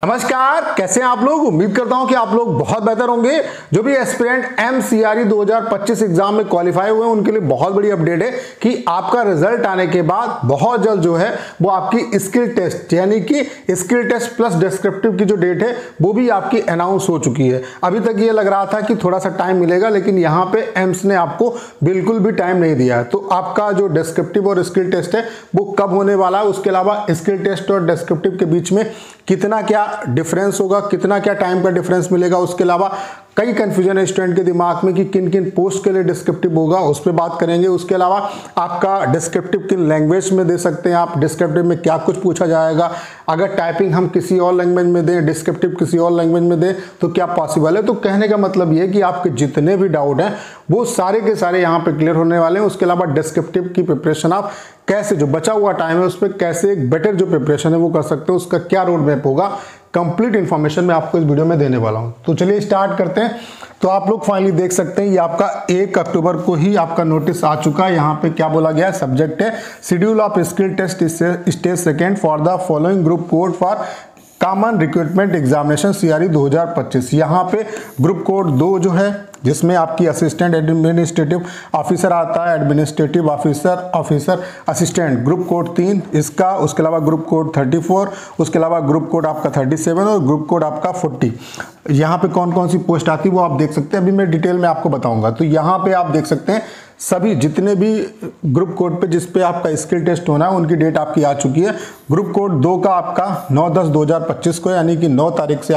नमस्कार, कैसे हैं आप लोग। उम्मीद करता हूं कि आप लोग बहुत बेहतर होंगे। जो भी एस्पिरेंट MCRE 2025 एग्जाम में क्वालिफाई हुए हैं उनके लिए बहुत बड़ी अपडेट है कि आपका रिजल्ट आने के बाद बहुत जल्द जो है वो आपकी स्किल टेस्ट यानी कि स्किल टेस्ट प्लस डिस्क्रिप्टिव की जो डेट है वो भी आपकी अनाउंस हो चुकी है। अभी तक ये लग रहा था कि थोड़ा सा टाइम मिलेगा, लेकिन यहाँ पे एम्स ने आपको बिल्कुल भी टाइम नहीं दिया है। तो आपका जो डिस्क्रिप्टिव और स्किल टेस्ट है वो कब होने वाला है, उसके अलावा स्किल टेस्ट और डिस्क्रिप्टिव के बीच में कितना क्या डिफरेंस होगा, कितना क्या टाइम का डिफरेंस मिलेगा, उसके अलावा कई कंफ्यूजन है स्टूडेंट के दिमाग में कि किन किन पोस्ट के लिए डिस्क्रिप्टिव होगा, उस पर बात करेंगे। उसके अलावा आपका डिस्क्रिप्टिव किन लैंग्वेज में दे सकते हैं आप, डिस्क्रिप्टिव में क्या कुछ पूछा जाएगा, अगर टाइपिंग हम किसी और लैंग्वेज में दें, डिस्क्रिप्टिव किसी और लैंग्वेज में दें तो क्या पॉसिबल है। तो कहने का मतलब ये है कि आपके जितने भी डाउट हैं वो सारे के सारे यहाँ पे क्लियर होने वाले हैं। उसके अलावा डिस्क्रिप्टिव की प्रिपरेशन आप कैसे, जो बचा हुआ टाइम है उस पर कैसे एक बेटर जो प्रिपरेशन है वो कर सकते हो, उसका क्या रोड मैप होगा, कंप्लीट इंफॉर्मेशन मैं आपको इस वीडियो में देने वाला हूं। तो चलिए स्टार्ट करते हैं। तो आप लोग फाइनली देख सकते हैं ये आपका 1 अक्टूबर को ही आपका नोटिस आ चुका है। यहाँ पे क्या बोला गया है, सब्जेक्ट है schedule of skill test stage second for the following group code for common recruitment examination CRE 2025। यहाँ पे ग्रुप कोड 2 जो है जिसमें आपकी असिस्टेंट एडमिनिस्ट्रेटिव ऑफिसर आता है, administrative officer assistant group code 3 इसका, उसके अलावा ग्रुप कोड 34, उसके अलावा ग्रुप कोड आपका 37 और ग्रुप कोड आपका 40। यहाँ पे कौन कौन सी पोस्ट आती है वो आप देख सकते हैं, अभी मैं डिटेल में आपको बताऊंगा। तो यहाँ पे आप देख सकते हैं सभी जितने भी ग्रुप कोड पे जिस पे आपका स्किल टेस्ट होना है उनकी डेट आपकी आ चुकी है। ग्रुप कोड 2 का आपका 9/10/2025 को यानी कि 9 तारीख से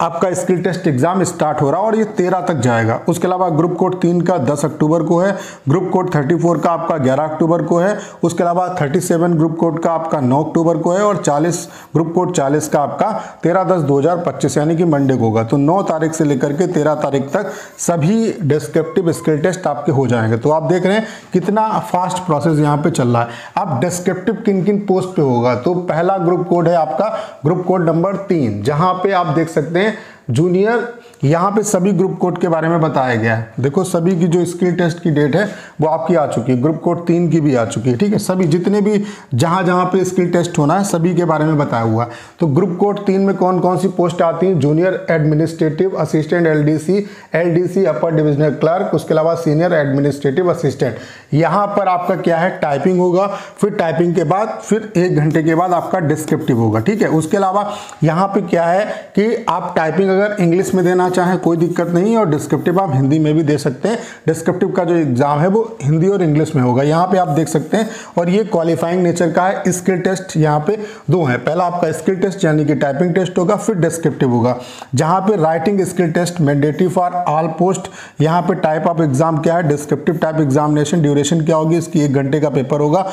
आपका स्किल टेस्ट एग्जाम स्टार्ट हो रहा है और ये 13 तक जाएगा। उसके अलावा ग्रुप कोड 3 का 10 अक्टूबर को है, ग्रुप कोड 34 का आपका 11 अक्टूबर को है, उसके अलावा 37 ग्रुप कोड का आपका 9 अक्टूबर को है और 40 ग्रुप कोड 40 का आपका 13/10/2025 यानी कि मंडे को होगा। तो 9 तारीख से लेकर के 13 तारीख तक सभी डिस्क्रिप्टिव स्किल टेस्ट आपके हो जाएंगे। तो आप देख रहे हैं कितना फास्ट प्रोसेस यहाँ पे चल रहा है। अब डिस्क्रिप्टिव किन किन पोस्ट पे होगा, तो पहला ग्रुप कोड है आपका ग्रुप कोड नंबर 3, जहां पे आप देख सकते हैं जूनियर। यहाँ पे सभी ग्रुप कोड के बारे में बताया गया है। देखो सभी की जो स्किल टेस्ट की डेट है वो आपकी आ चुकी है, ग्रुप कोड 3 की भी आ चुकी है। ठीक है, सभी जितने भी जहां पे स्किल टेस्ट होना है सभी के बारे में बताया हुआ है। तो ग्रुप कोड 3 में कौन कौन सी पोस्ट आती है, जूनियर एडमिनिस्ट्रेटिव असिस्टेंट LDC अपर डिविजनल क्लर्क, उसके अलावा सीनियर एडमिनिस्ट्रेटिव असिस्टेंट। यहाँ पर आपका क्या है, टाइपिंग होगा, फिर टाइपिंग के बाद फिर 1 घंटे के बाद आपका डिस्क्रिप्टिव होगा। ठीक है, उसके अलावा यहाँ पे क्या है कि आप टाइपिंग अगर इंग्लिश में देना चाहें कोई दिक्कत नहीं है और डिस्क्रिप्टिव आप हिंदी में भी दे सकते हैं। डिस्क्रिप्टिव का जो एग्जाम है वो हिंदी और इंग्लिश में होगा, यहाँ पे आप देख सकते हैं। और ये क्वालिफाइंग नेचर का है। स्किल टेस्ट यहाँ पे 2 है, पहला आपका स्किल टेस्ट यानी कि टाइपिंग टेस्ट होगा, फिर डिस्क्रिप्टिव होगा। जहाँ पे writing skill test mandatory for all post, यहाँ पे टाइप ऑफ एग्जाम क्या है, डिस्क्रिप्टिव टाइप एग्जामिनेशन, ड्यूरेशन क्या होगी इसकी, 1 घंटे का पेपर होगा।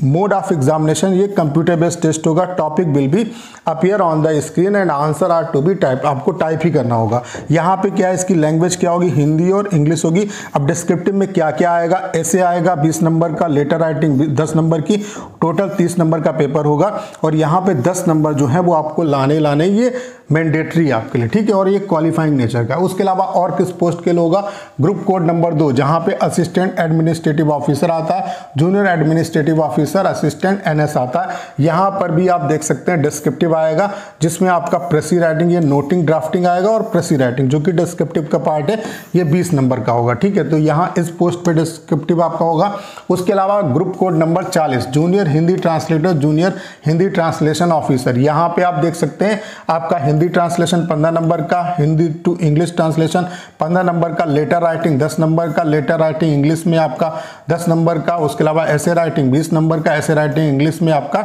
मोड ऑफ एग्जामिनेशन ये कंप्यूटर बेस्ड टेस्ट होगा। Topic will be appear on the screen and answer are to be type, आपको टाइप ही करना होगा। यहाँ पे क्या है, इसकी लैंग्वेज क्या होगी, हिंदी और इंग्लिश होगी। अब डिस्क्रिप्टिव में क्या क्या आएगा, ऐसे आएगा 20 नंबर का, लेटर राइटिंग 10 नंबर की, टोटल 30 नंबर का पेपर होगा। और यहाँ पे 10 नंबर जो है वो आपको लाने ये मैंडेटरी आपके लिए। ठीक है, और ये क्वालिफाइंग नेचर का। उसके अलावा और किस पोस्ट के लिए होगा, ग्रुप कोड नंबर 2 जहाँ पे असिस्टेंट एडमिनिस्ट्रेटिव ऑफिसर आता है, junior administrative officer assistant NS आता है। यहाँ पर भी आप देख सकते हैं डिस्क्रिप्टिव आएगा जिसमें आपका प्रेसी राइटिंग, ये नोटिंग ड्राफ्टिंग आएगा और प्रेसी राइटिंग जो कि डिस्क्रिप्टिव का पार्ट है ये 20 नंबर का होगा। ठीक है, तो यहाँ इस पोस्ट पे डिस्क्रिप्टिव आपका होगा। उसके अलावा group code number 40 junior Hindi translator, junior Hindi translation officer, यहाँ पे आप देख सकते हैं आपका हिंदी ट्रांसलेशन 15 नंबर का, Hindi to English translation 15 number का, लेटर राइटिंग 10 नंबर का, लेटर राइटिंग इंग्लिश में आपका 10 नंबर का, उसके अलावा ऐसे राइटिंग 20 नंबर का, ऐसे राइटिंग इंग्लिश में आपका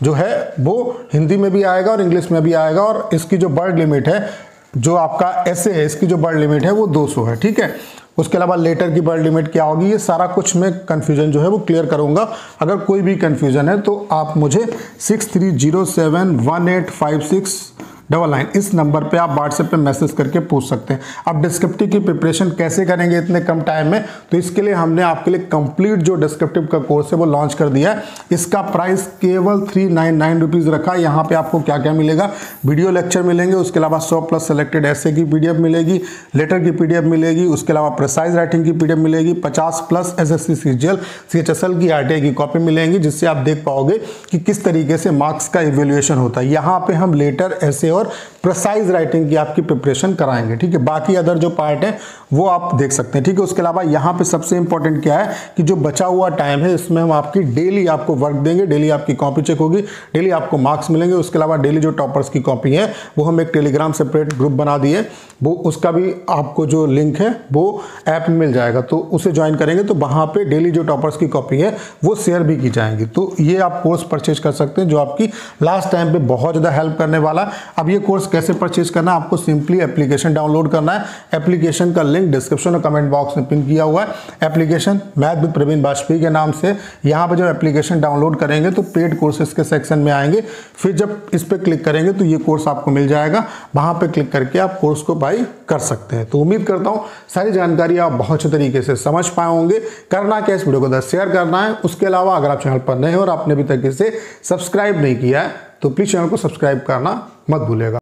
जो है वो हिंदी में भी आएगा और इंग्लिश में भी आएगा। और इसकी जो वर्ड लिमिट है, जो आपका ऐसे है, इसकी जो वर्ड लिमिट है वो 200 है। ठीक है, उसके अलावा लेटर की वर्ड लिमिट क्या होगी, ये सारा कुछ मैं कंफ्यूजन जो है वो क्लियर करूंगा। अगर कोई भी कंफ्यूजन है तो आप मुझे 63071856 99 इस नंबर पे आप व्हाट्सएप पे मैसेज करके पूछ सकते हैं। अब डिस्क्रिप्टिव की प्रिपरेशन कैसे करेंगे इतने कम टाइम में, तो इसके लिए हमने आपके लिए कंप्लीट जो डिस्क्रिप्टिव का कोर्स है वो लॉन्च कर दिया है। इसका प्राइस केवल 399 रुपीज़ रखा। यहाँ पे आपको क्या क्या मिलेगा, वीडियो लेक्चर मिलेंगे, उसके अलावा 100+ सेलेक्टेड ऐसे की पीडीएफ मिलेगी, लेटर की पीडीएफ मिलेगी, उसके अलावा प्रिसाइज राइटिंग की पीडीएफ मिलेगी, 50+ एसएससी सीजीएल सीएचएसएल की आरटीआई की कॉपी मिलेंगी, जिससे आप देख पाओगे कि किस तरीके से मार्क्स का इवेल्युएशन होता है। यहाँ पे हम लेटर, ऐसे और प्रिसाइज राइटिंग की आपकी प्रिपरेशन कराएंगे, ठीक है। बाकी अदर जो पार्ट है वो आप देख सकते हैं, ठीक है। उसके अलावा यहाँ पे सबसे इंपॉर्टेंट क्या है कि जो बचा हुआ टाइम है इसमें हम आपकी डेली आपको वर्क देंगे, डेली आपकी कॉपी चेक होगी, डेली आपको मार्क्स मिलेंगे। उसके अलावा डेली जो टॉपर्स की कॉपी है वो हम एक टेलीग्राम सेपरेट ग्रुप बना दिए, वो उसका भी आपको जो लिंक है वो ऐप में मिल जाएगा, तो उसे ज्वाइन करेंगे तो वहाँ पे डेली जो टॉपर्स की कॉपी है वो शेयर भी की जाएंगी। तो ये आप कोर्स परचेज कर सकते हैं जो आपकी लास्ट टाइम पे बहुत ज़्यादा हेल्प करने वाला। अब ये कोर्स कैसे परचेज करना है, आपको सिंपली एप्लीकेशन डाउनलोड करना है। एप्लीकेशन का लिंक डिस्क्रिप्शन और कमेंट बॉक्स में पिन किया हुआ है। Application math with Praveen Bajpai के नाम से। यहाँ पे जब एप्लीकेशन डाउनलोड करेंगे तो पेड कोर्सेज के सेक्शन में आएंगे, फिर जब इस पर क्लिक करेंगे तो ये कोर्स आपको मिल जाएगा, वहाँ पे क्लिक करके आप कोर्स को बाई कर सकते हैं। तो उम्मीद करता हूँ सारी जानकारी आप बहुत अच्छे तरीके से समझ पाए होंगे। करना क्या, इस वीडियो को शेयर करना है। उसके अलावा अगर आप चैनल पर नए हो और आपने अभी तक इसे सब्सक्राइब नहीं किया है तो प्लीज चैनल को सब्सक्राइब करना मत भूलिएगा।